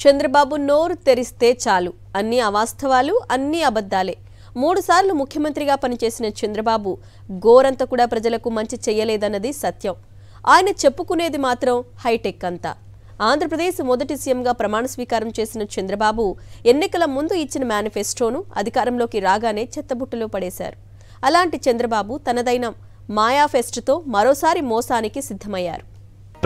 చంద్రబాబు నోరు తెరిస్తే చాలు అన్ని అవాస్తవాలు అన్ని అబద్ధాలే. 3 సార్లు ముఖ్యమంత్రిగా పనిచేసిన చంద్రబాబు గోరంత కూడా ప్రజలకు మంచి చేయలేదన్నది సత్యం. ఆయన చెప్పుకునేది మాత్రం హైటెక్ అంతా. ఆంధ్రప్రదేశ్ మొదటి సీఎంగా ప్రమాణ స్వీకారం చేసిన చంద్రబాబు ఎన్నికల ముందు ఇచ్చిన మేనిఫెస్టోను అధికారంలోకి రాగానే చెత్తబుట్టలో పడేశారు. అలాంటి చంద్రబాబు తనదైన మాయాఫెస్ట్తో మరోసారి మోసానికి సిద్ధమయ్యారు.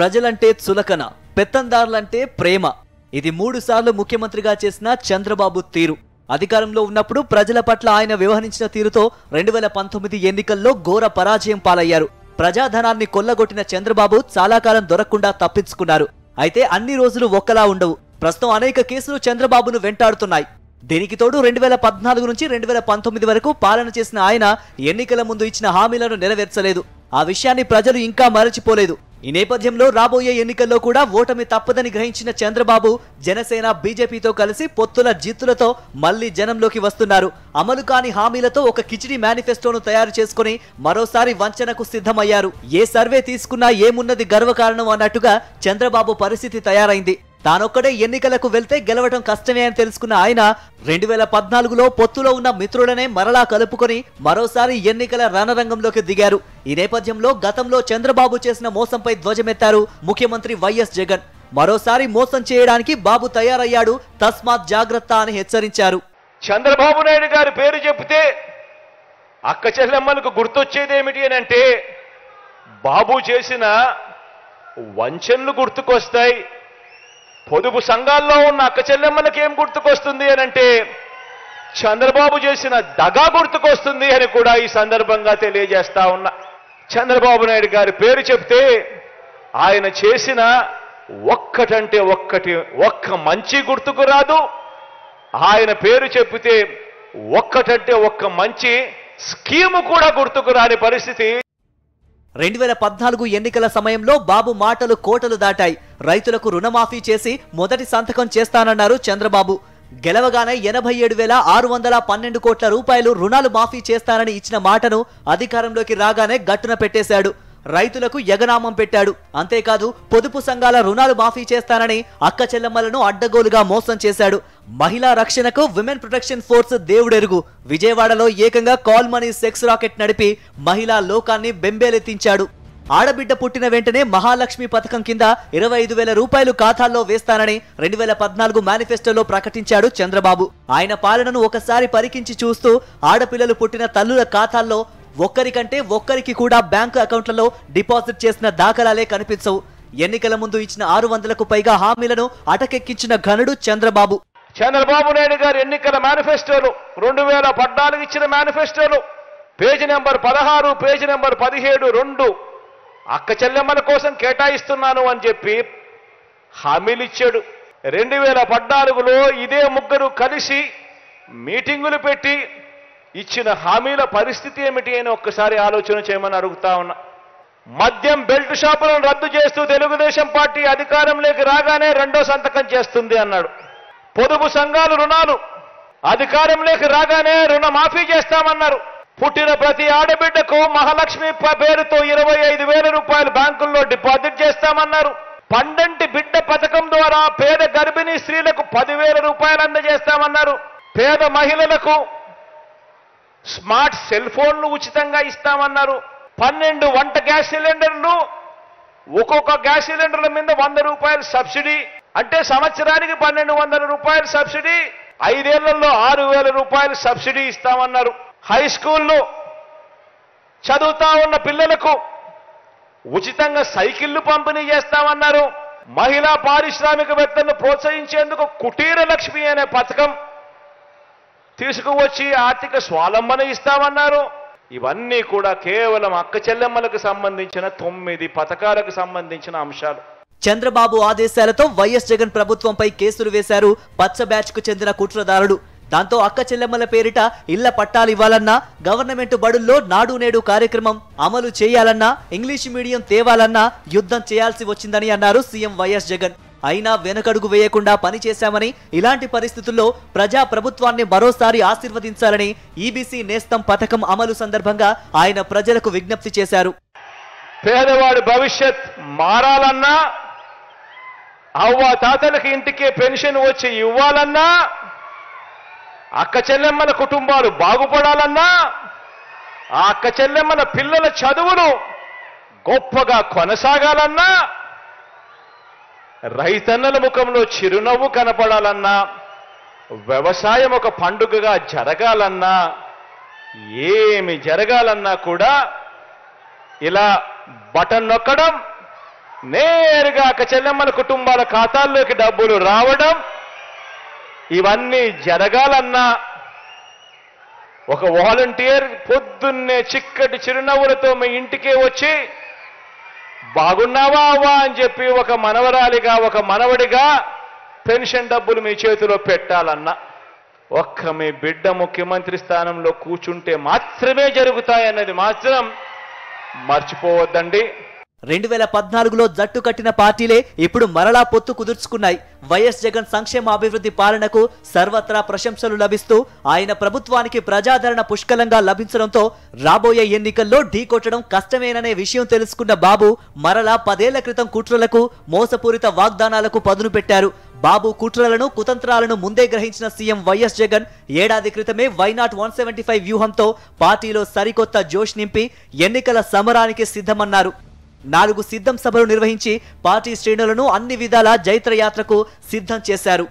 ప్రజలంటే చులకన, పెత్తందారులంటే ప్రేమ. ఇది 3 సార్లు ముఖ్యమంత్రిగా చేసిన చంద్రబాబు తీరు. అధికారంలో ఉన్నప్పుడు ప్రజల పట్ల ఆయన వ్యవహరించిన తీరుతో 2019 ఎన్నికల్లో ఘోర పరాజయం పాలయ్యారు. ప్రజాధనాన్ని కొల్లగొట్టిన చంద్రబాబు చాలా కాలం దొరకకుండా తప్పించుకున్నారు. అయితే అన్ని రోజులు ఒక్కలా ఉండవు. ప్రస్తుతం అనేక కేసులు చంద్రబాబును వెంటాడుతున్నాయి. దీనికి తోడు 2014 నుంచి 2019 వరకు పాలన చేసిన ఆయన ఎన్నికల ముందు ఇచ్చిన హామీలను నెరవేర్చలేదు. ఆ విషయాన్ని ప్రజలు ఇంకా మరచిపోలేదు. ఈ నేపథ్యంలో రాబోయే ఎన్నికల్లో కూడా ఓటమి తప్పదని గ్రహించిన చంద్రబాబు జనసేన బీజేపీతో కలిసి పొత్తుల జిత్తులతో మళ్లీ జనంలోకి వస్తున్నారు. అమలు కాని హామీలతో ఒక కిచిడి మేనిఫెస్టోను తయారు చేసుకుని మరోసారి వంచనకు సిద్ధమయ్యారు. ఏ సర్వే తీసుకున్నా ఏమున్నది గర్వకారణం అన్నట్టుగా చంద్రబాబు పరిస్థితి తయారైంది. తానొక్కడే ఎన్నికలకు వెళ్తే గెలవడం కష్టమే అని తెలుసుకున్న ఆయన 2014లో పొత్తులో ఉన్న మిత్రులనే మరలా కలుపుకొని మరోసారి ఎన్నికల రణరంగంలోకి దిగారు. ఈ నేపథ్యంలో గతంలో చంద్రబాబు చేసిన మోసంపై ధ్వజమెత్తారు ముఖ్యమంత్రి వైఎస్ జగన్. మరోసారి మోసం చేయడానికి బాబు తయారయ్యాడు, తస్మాత్ జాగ్రత్త అని హెచ్చరించారు. చంద్రబాబు నాయుడు గారి పేరు చెప్తే అక్క చెల్లెమ్మలకు గుర్తొచ్చేదేమిటి అని అంటే బాబు చేసిన వంచనలు గుర్తుకొస్తాయి. పొదుపు సంఘాల్లో ఉన్న అక్క చెల్లెమ్మలకి ఏం గుర్తుకొస్తుంది అని అంటే చంద్రబాబు చేసిన దగా గుర్తుకొస్తుంది అని కూడా ఈ సందర్భంగా తెలియజేస్తా ఉన్నా. చంద్రబాబు నాయుడు గారి పేరు చెప్తే ఆయన చేసిన ఒక్కటంటే ఒక్క మంచి గుర్తుకు రాదు. ఆయన పేరు చెప్తే ఒక్కటంటే ఒక్క మంచి స్కీము కూడా గుర్తుకు రాని పరిస్థితి. 2014 ఎన్నికల సమయంలో బాబు మాటలు కోటలు దాటాయి. రైతులకు రుణమాఫీ చేసి మొదటి సంతకం చేస్తానన్నారు చంద్రబాబు. గెలవగానే 87,612 కోట్ల రూపాయలు రుణాలు మాఫీ చేస్తానని ఇచ్చిన మాటను అధికారంలోకి రాగానే గట్టున పెట్టేశాడు. రైతులకు ఎగనామం పెట్టాడు. అంతేకాదు పొదుపు సంఘాల రుణాలు మాఫీ చేస్తానని అక్క చెల్లెమ్మలను అడ్డగోలుగా మోసం చేశాడు. మహిళా రక్షణకు విమెన్ ప్రొటెక్షన్ ఫోర్స్ దేవుడెరుగు. విజయవాడలో ఏకంగా కాల్ మనీ సెక్స్ రాకెట్ నడిపి మహిళా లోకాన్ని బెంబేలెత్తించాడు. ఆడబిడ్డ పుట్టిన వెంటనే మహాలక్ష్మి పథకం కింద 25,000 రూపాయలు ఖాతాల్లో వేస్తానని 2014 మేనిఫెస్టోలో ప్రకటించాడు చంద్రబాబు. ఆయన పాలనను ఒకసారి పరికించి చూస్తూ ఆడపిల్లలు పుట్టిన తల్లుల ఖాతాల్లో ఒక్కరికి కూడా బ్యాంకు అకౌంట్లలో డిపాజిట్ చేసిన దాఖలాలే కనిపించవు. ఎన్నికల ముందు ఇచ్చిన 600కు పైగా హామీలను అటకెక్కించిన ఘనుడు చంద్రబాబు. చంద్రబాబు నాయుడు గారి ఎన్నికల మేనిఫెస్టోలు 2014 ఇచ్చిన మేనిఫెస్టోలు పేజీ నెంబర్ 16, పేజీ నెంబర్ 17 2 అక్క చెల్లెమ్మల కోసం కేటాయిస్తున్నాను అని చెప్పి హామీలు ఇచ్చాడు. 2014లో ఇదే ముగ్గురు కలిసి మీటింగులు పెట్టి ఇచ్చిన హామీల పరిస్థితి ఏమిటి అని ఒక్కసారి ఆలోచన చేయమని అడుగుతా ఉన్నా. మద్యం బెల్ట్ షాపులను రద్దు చేస్తూ తెలుగుదేశం పార్టీ అధికారంలోకి రాగానే 2వ సంతకం చేస్తుంది అన్నాడు. పొదుపు సంఘాలు రుణాలు అధికారంలోకి రాగానే రుణమాఫీ చేస్తామన్నారు. పుట్టిన ప్రతి ఆడబిడ్డకు మహాలక్ష్మి పేరుతో 25,000 రూపాయలు బ్యాంకుల్లో డిపాజిట్ చేస్తామన్నారు. పండంటి బిడ్డ పథకం ద్వారా పేద గర్భిణీ స్త్రీలకు 10,000 రూపాయలు అందజేస్తామన్నారు. పేద మహిళలకు స్మార్ట్ సెల్ ఫోన్లు ఉచితంగా ఇస్తామన్నారు. 12 వంట గ్యాస్ సిలిండర్లు, ఒక్కొక్క గ్యాస్ సిలిండర్ల మీద 100 రూపాయలు సబ్సిడీ, అంటే సంవత్సరానికి 1,200 రూపాయలు సబ్సిడీ, 5 ఏళ్లలో 6,000 రూపాయలు సబ్సిడీ ఇస్తామన్నారు. హై స్కూల్లో చదువుతా ఉన్న పిల్లలకు ఉచితంగా సైకిళ్లు పంపిణీ చేస్తామన్నారు. మహిళా పారిశ్రామికవేత్తలను ప్రోత్సహించేందుకు కుటీర లక్ష్మి అనే పథకం తీసుకువచ్చి ఆర్థిక స్వావలంబన ఇస్తామన్నారు. ఇవన్నీ కూడా కేవలం అక్క చెల్లెమ్మలకు సంబంధించిన 9 పథకాలకు సంబంధించిన అంశాలు. చంద్రబాబు ఆదేశాలతో వైఎస్ జగన్ ప్రభుత్వంపై కేసులు వేశారు పచ్చ బ్యాచ్ కు చెందిన కుట్రదారుడు. దాంతో అక్క చెల్లెమ్మల పేరిట ఇళ్ల పట్టాలు ఇవ్వాలన్నా, గవర్నమెంట్ బడుల్లో నాడు నేడు కార్యక్రమం అమలు చేయాలన్నా, ఇంగ్లీష్ మీడియం తేవాలన్నా యుద్ధం చేయాల్సి వచ్చిందని అన్నారు సీఎం వైఎస్ జగన్. అయినా వెనకడుగు వేయకుండా పనిచేశామని, ఇలాంటి పరిస్థితుల్లో ప్రజా ప్రభుత్వాన్ని మరోసారి ఆశీర్వదించాలని ఈబీసీ నేస్తం పథకం అమలు సందర్భంగా ఆయన ప్రజలకు విజ్ఞప్తి చేశారు. పేదవాడి భవిష్యత్ మారాలన్నా అవ్వ తాతలకి ఇంటికే పెన్షన్ వచ్చి ఇవ్వాలన్నా, అక్క చెల్లెమ్మల కుటుంబాలు బాగుపడాలన్నా, ఆ అక్క చెల్లెమ్మల పిల్లల చదువులు గొప్పగా కొనసాగాలన్నా, రైతన్నల ముఖంలో చిరునవ్వు కనపడాలన్నా, వ్యవసాయం ఒక పండుగగా జరగాలన్నా, ఏమి జరగాలన్నా కూడా ఇలా బటన్ నొక్కడం, నేరుగా అక్క చెల్లెమ్మల కుటుంబాల ఖాతాల్లోకి డబ్బులు రావడం, ఇవన్నీ జరగాలన్నా ఒక వాలంటీర్ పొద్దున్నే చిక్కటి చిరునవ్వులతో మీ ఇంటికే వచ్చి బాగున్నావా అవ్వా అని చెప్పి ఒక మనవరాలిగా ఒక మనవడిగా పెన్షన్ డబ్బులు మీ చేతిలో పెట్టాలన్నా, ఒక్క మీ బిడ్డ ముఖ్యమంత్రి స్థానంలో కూర్చుంటే మాత్రమే జరుగుతాయన్నది మాత్రం మర్చిపోవద్దండి. 2014లో జట్టు కట్టిన పార్టీలే ఇప్పుడు మరలా పొత్తు కుదుర్చుకున్నాయి. వైఎస్ జగన్ సంక్షేమ అభివృద్ధి పాలనకు సర్వత్రా ప్రశంసలు లభిస్తూ ఆయన ప్రభుత్వానికి ప్రజాదరణ పుష్కలంగా లభించడంతో రాబోయే ఎన్నికల్లో ఢీకొట్టడం కష్టమేననే విషయం తెలుసుకున్న బాబు మరలా 10 ఏళ్ల క్రితం కుట్రలకు, మోసపూరిత వాగ్దానాలకు పదును పెట్టారు. బాబు కుట్రలను, కుతంత్రాలను ముందే గ్రహించిన సీఎం వైఎస్ జగన్ ఏడాది క్రితమే వైనాట్ 175 వ్యూహంతో పార్టీలో సరికొత్త జోష్ నింపి ఎన్నికల సమరానికి సిద్ధమన్నారు. 4 సిద్ధం సభలు నిర్వహించి పార్టీ శ్రేణులను అన్ని విధాల జైత్రయాత్రకు సిద్ధం చేశారు.